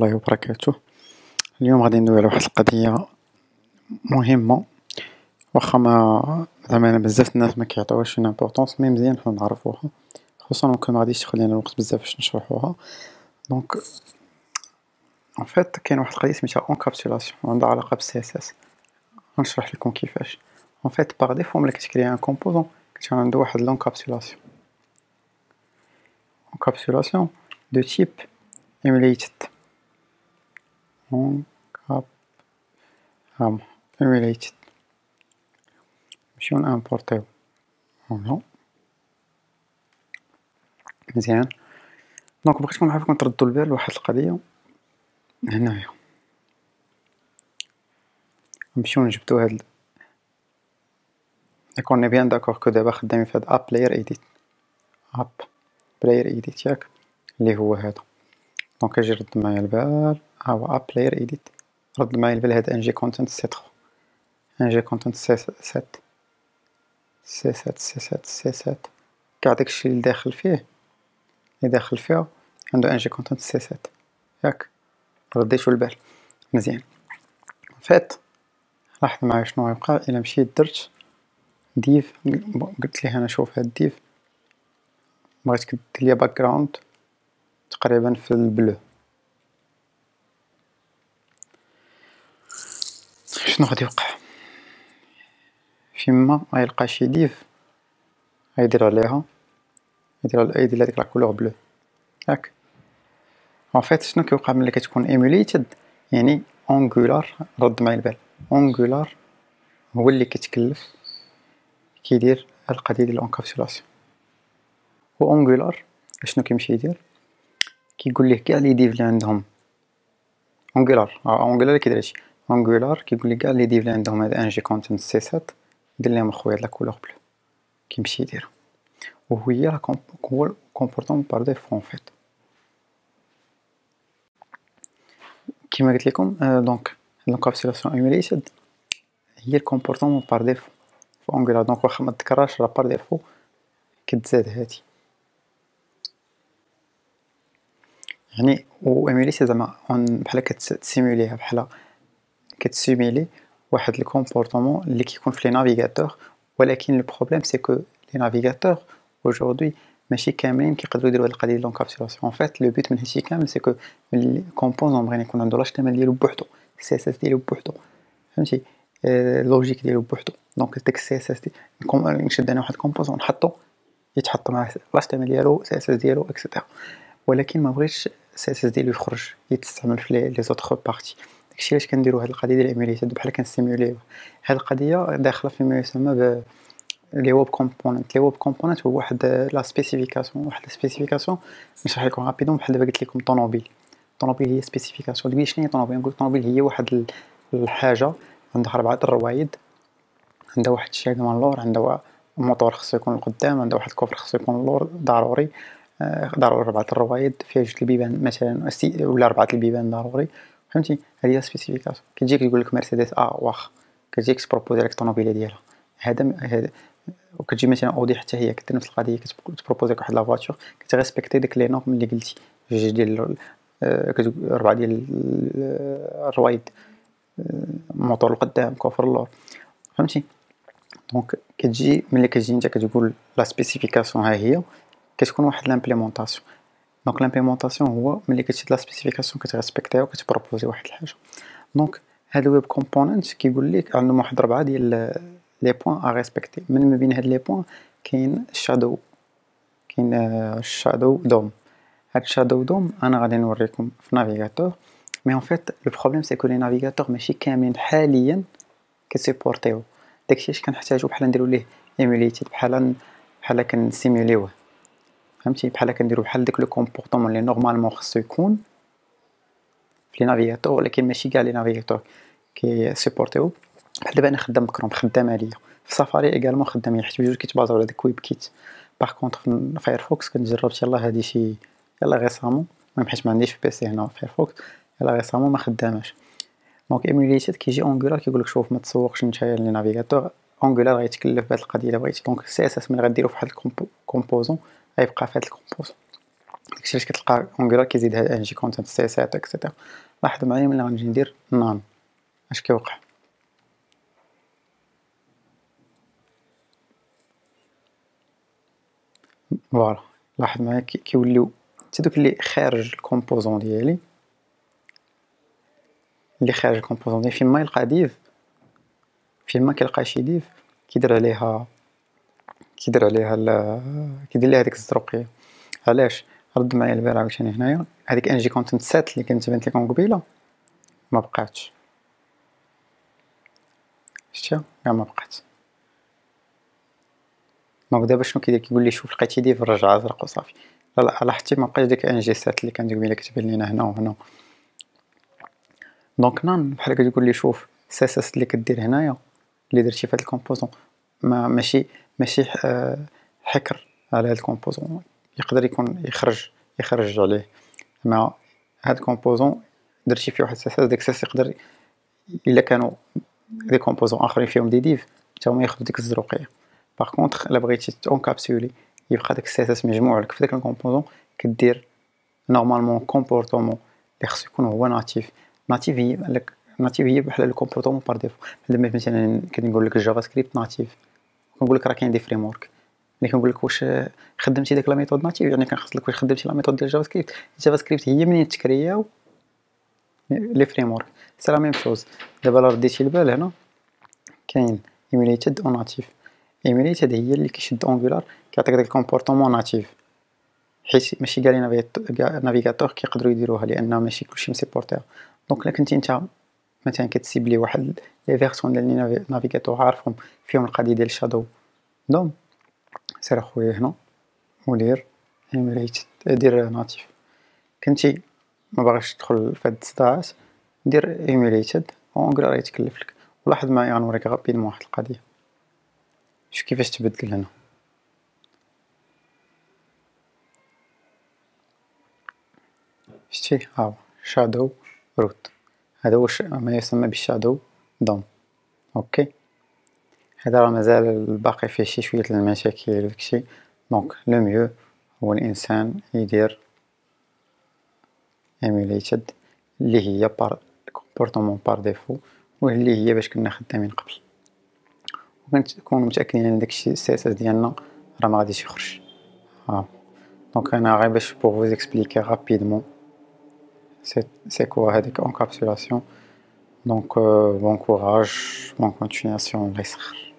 الله وبركاته. اليوم غادي ندوي على واحد القضية مهمة، واخا ما زعما بزاف الناس ما كيعطيوهاش اون امبورطونس، مي مزيان حنا نعرفوها، خصوصا ممكن ما غاديش تاخد لينا الوقت بزاف باش نشرحوها. دونك ان فيت كاين واحد القضية سميتها انكابسولاسيون وعندها علاقة بالسي اس اس. غنشرح لكم كيفاش. ان فيت باغ ديفو ملي كتكري ان كومبوزون كتكون عنده واحد لونكابسولاسيون دو تيب emulated emulated نمشيو نامبورطيو هنا مزيان. دونك بغيتكم نعرفكم تردوا البال لواحد القضية هنايا. نمشيو نجبدو هاد كوني بيان داكوغ كو دابا خدامين في هاد اب بلاير ايديت، اب بلاير ايديت ياك اللي هو هذا. دونك اجي رد معايا البال، ها هو اب بلاير ايديت، رد معايا البال هاد ان جي كونتنت سي 3 ان جي كونتنت سي 7 سي 7 سي 7 سي 7 كاع داكشي اللي داخل فيه عنده ان جي كونتنت سي 7 ياك. رديتو البال مزيان. فات لاحظ معايا شنو غيوقع الا مشيت درت ديف، قلت ليه انا شوف هاد ديف بغيتك دير ليا باك جراوند تقريبا في البلو. شنو غادي يوقع؟ فيما غيلقى شي ديف غيدير عليها يدير هاديك لا كولور بلو ياك. ان فيت شنو كيوقع ملي كتكون ايموليتد؟ يعني اونغولار، رد معايا البال، اونغولار هو اللي كيتكلف كيدير القضيه ديال الانكابسولاسيون. و اونغولار شنو كيمشي يدير؟ كيقول ليه كاع لي ديف اللي عندهم اونغولار اللي كيدير هادشي. اونغولار كيقول لي كاع لي ديف اللي عندهم هذا ان جي كونتنت سي 7 دير ليهم اخويا هاد لا كولور بلو، كيمشي يديرها. وهي هو كومبورطمون بار ديفو ان فيت كيما قلت لكم. دونك لونكابسولاسيون ايموليتد هي الكومبورطمون بار ديفو في اونغولار. دونك واخا ما تكررش راه بار ديفو كتزاد هادي يعني. و ايموليتد زعما بحال كتسيموليها، بحال كتسيمولي واحد الكومبورطمون اللي كيكون في لي نافيغاتور. ولكن لو بروبليم سي كو لي نافيغاتور اaujourd'hui ماشي كاملين كيقدروا يديروا هاد القضيه ديال لونكابسولاسيون. ان فيت لو بوت من هادشي كامل سي كو الكومبوزون بغينا يكون عنده لاش تمال ديالو بوحدو، السي اس اس ديالو بوحدو، فهمتي؟ اللوجيك ديالو بوحدو. دونك داك السي اس اس نشد انا واحد الكومبوزون نحطو يتحط مع لاش تمال ديالو سي اس اس ديالو اكسيتيرا. ولكن ما بغيتش السي اس اس ديالو يخرج يتستعمل في لي زوطخ بارتي. داكشي علاش كنديرو هاد القضيه ديال الايميليتد بحال كنسيموليو. هاد القضيه داخله فيما يسمى ب لي ويب كومبوننت. لي ويب كومبوننت هو واحد لا سبيسيفيكاسيون، واحد سبيسيفيكاسيون نشرح لكم رابيدون. بحال دابا قلت لكم طوموبيل هي سبيسيفيكاسيون. تقولي شنو هي طوموبيل؟ نقول طوموبيل هي واحد الحاجه عندها 4 الروايد، عندها واحد الشاده من اللور، عندها الموتور خصو يكون القدام، عندها واحد الكوفر خصو يكون اللور ضروري، ضروري 4 الروايد، فيها 2 البيبان مثلا ولا 4 البيبان ضروري، فهمتي؟ هذه هي سبيسيفيكاسيون. كتجيك يقول لك مرسيدس واخا كتجيك تبروبوزي لك الطوموبيله ديالها هذا. وكتجي مثلا اودي حتى هي كدير نفس القضيه، كتبروبوزي واحد لا فواتور كتريسبكتي ديك لي نورم اللي قلتي، 2 ديال 4 ديال الروايد، الموتور القدام كوفر اللور، فهمتي؟ دونك كتجي ملي كتجي نتا كتقول لا سبيسيفيكاسيون ها هي، كتكون واحد لامبليمونطاسيون. دونك لامبليمونطاسيون هو ملي كتشد لا سبيسيفيكاسيون كتريسبكتيها وكتبروبوزي واحد الحاجه. دونك هاد الويب كومبوننت كيقول لك عندهم واحد 4 ديال لي بوين ا ريسبكتي. من ما بين هاد لي بوين كاين الشادو، كاين الشادو دوم. هاد الشادو دوم انا غادي نوريكم في نافيغاتور. مي ان فيت لو بروبليم سي كو لي نافيغاتور ماشي كاملين حاليا كيسيبورتيو داكشي اش كنحتاجو. بحال نديرو ليه ايموليتد، بحال كنسيموليوه، فهمتي؟ بحال كنديرو بحال داك لو كومبورطمون اللي نورمالمون خصو يكون في لي نافيغاتور، ولكن ماشي كاع لي نافيغاتور كيسيبورتيو. بحال دابا انا خدام بكروم خدامه ليا، في سافاري ايغالمون خدامه حيت بجوج كيتبازاو على داك ويب كيت. باغ كونطخ في فايرفوكس كنت جربت يلاه هادي شي يلاه غيسامون، المهم حيت ما عنديش في بيسي هنا فايرفوكس، يلاه غيسامون ما خداماش. دونك ايموليتد كيجي اونغولار كيقول لك شوف ما تسوقش نتايا لي نافيغاتور، اونغولار غيتكلف بهاد القضيه الا بغيتي. دونك السي اس اس ملي غديرو في واحد الكومبوزون غيبقى في هاد الكومبوزون. داكشي علاش كتلقى أونغولار كيزيد هاد ان جي كونتنت سي اس اس اكسيتيرا. لاحظ معايا ملي غنجي ندير نان اش كيوقع. فوالا لاحظ معايا كيوليو حتى دوك اللي خارج الكومبوزون ديالي، اللي خارج الكومبوزون ديالي فين ما يلقى ديف، فين ما كيلقى شي ديف كيدير عليها كيدير ليها ديك الزروقيه. علاش؟ رد معايا البارح عاوتاني هنايا هذيك ان جي كونتنت سات اللي كانت بانت لكم قبيله ما بقاتش، شتيها كاع ما بقات. دونك دابا شنو كيدير؟ كيقول لي شوف لقيتي ديف رجع ازرق وصافي. لا لاحظتي ما بقاش ديك ان جي سات اللي كانت قبيله كتبان لينا هنا وهنا. دونك نان بحال كتقول لي شوف سي اس اس اللي كدير هنايا اللي درتي في هاد الكومبوزون ماشي حكر على هاد الكومبوزون، يقدر يكون يخرج عليه. مع هاد الكومبوزون درتي فيه واحد سي اس اس، داك السي اس يقدر الا كانوا دي كومبوزون اخرين فيهم دي ديف حتى هما ياخذوا ديك الزروقيه. باغ كونطخ الا بغيتي اونكابسولي يبقى داك السي اس اس مجموع لك في داك الكومبوزون، كدير نورمالمون كومبورطمون اللي خصو يكون هو ناتيف. ناتيف هي لك ناتيف هي بحال الكومبورطمون بار ديفو. دابا مثلا كنقول لك الجافا سكريبت ناتيف، كنقول لك راه كاين دي فريم ورك، ملي كنقول لك واش خدمتي داك لا ميثود ناتيف يعني كنخص لك واش خدمتي لا ميثود ديال الجافا سكريبت. الجافا سكريبت هي منين تكرياو لي فريم ورك سي لا ميم شوز. دابا لا رديتي البال هنا كاين ايميليتد و ناتيف. ايميليتد هي اللي كيشد اونغولار كيعطيك داك الكومبورطمون ناتيف، حيت ماشي كاع لي نافيغاتور كيقدروا يديروها لان ماشي كلشي مسيبورتيها. دونك الا كنتي نتا مثلا كتسيبلي واحد لي فيرسون ديال لي نافيغاتور عارفهم فيهم القضيه ديال الشادو دوم، سير اخويا هنا ودير ايميليتد دير ناتيف. كنتي ما باغيش تدخل في هاد الصداعات دير ايميليتد اونغولار يتكلف لك. ولاحظ معايا غنوريك غابيدمون واحد القضيه، شوف كيفاش تبدل هنا. شتي ها هو شادو روت، هذا هو ما يسمى بالشادو دوم. اوكي هذا راه مازال الباقي فيه شي شويه المشاكل وداكشي. دونك لو ميو هو الانسان يدير ايميليتد اللي هي بار كومبورطمون بار ديفو، واللي هي باش كنا خدامين قبل، وكنكونوا متاكدين ان داكشي السي اس اس ديالنا راه ما غاديش يخرج. دونك انا غير باش بوغ فوز اكسبليكي رابيدمون c'est quoi هذيك encapsulation. Donc bon courage, bonne continuation, الله يسخر.